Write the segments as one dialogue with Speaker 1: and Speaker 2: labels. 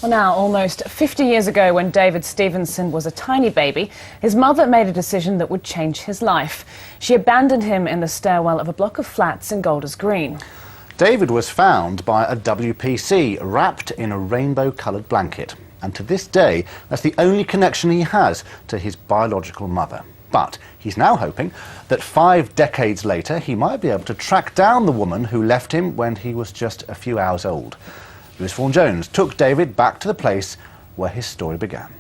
Speaker 1: Well, now, almost 50 years ago, when David Stevenson was a tiny baby, his mother made a decision that would change his life. She abandoned him in the stairwell of a block of flats in Golders Green.
Speaker 2: David was found by a WPC, wrapped in a rainbow-coloured blanket. And to this day, that's the only connection he has to his biological mother. But he's now hoping that 5 decades later, he might be able to track down the woman who left him when he was just a few hours old. Lewis Vaughan-Jones took David back to the place where his story began.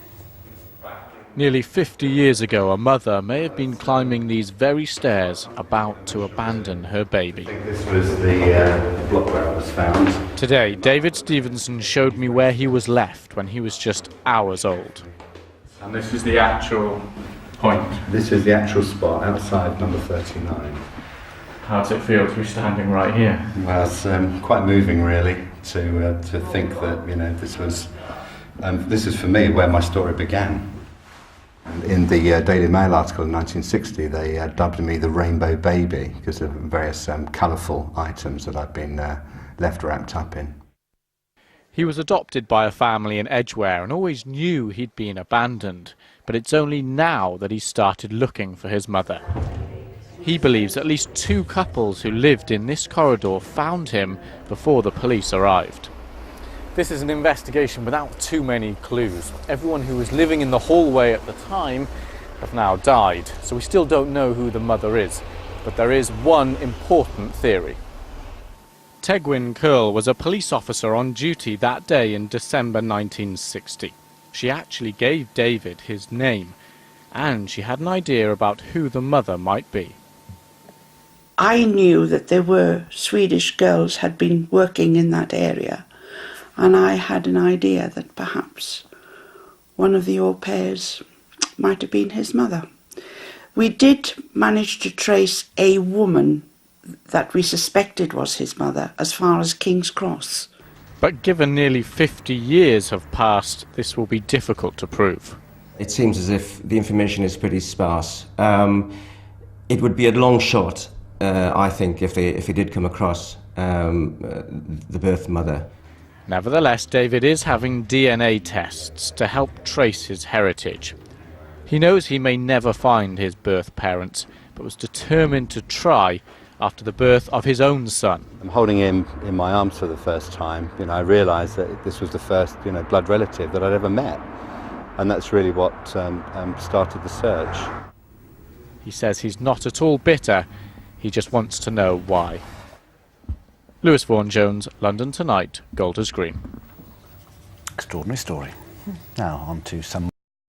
Speaker 3: Nearly 50 years ago, a mother may have been climbing these very stairs about to abandon her baby.
Speaker 4: I think this was the block where I was found.
Speaker 3: Today, David Stevenson showed me where he was left when he was just hours old.
Speaker 5: And this is the actual point.
Speaker 4: This is the actual spot outside number 39.
Speaker 5: How does it feel to be standing right here?
Speaker 4: Well, it's quite moving, really, to think that this is for me where my story began. In the Daily Mail article in 1960, they dubbed me the Rainbow Baby because of various colourful items that I'd been left wrapped up in.
Speaker 3: He was adopted by a family in Edgware and always knew he'd been abandoned, but it's only now that he started looking for his mother. He believes at least 2 couples who lived in this corridor found him before the police arrived. This is an investigation without too many clues. Everyone who was living in the hallway at the time have now died, so we still don't know who the mother is. But there is one important theory. Tegwyn Curl was a police officer on duty that day in December 1960. She actually gave David his name, and she had an idea about who the mother might be.
Speaker 6: I knew that there were Swedish girls had been working in that area, and I had an idea that perhaps one of the au pairs might have been his mother. We did manage to trace a woman that we suspected was his mother as far as King's Cross.
Speaker 3: But given nearly 50 years have passed, this will be difficult to prove.
Speaker 7: It seems as if the information is pretty sparse. It would be a long shot, I think, if they did come across the birth mother.
Speaker 3: Nevertheless, David is having DNA tests to help trace his heritage. He knows he may never find his birth parents, but was determined to try after the birth of his own son.
Speaker 4: I'm holding him in my arms for the first time. I realised that this was the first, blood relative that I'd ever met, and that's really what started the search.
Speaker 3: He says he's not at all bitter. He just wants to know why. Lewis Vaughan-Jones, London Tonight, Golders Green.
Speaker 2: Extraordinary story. Now on to some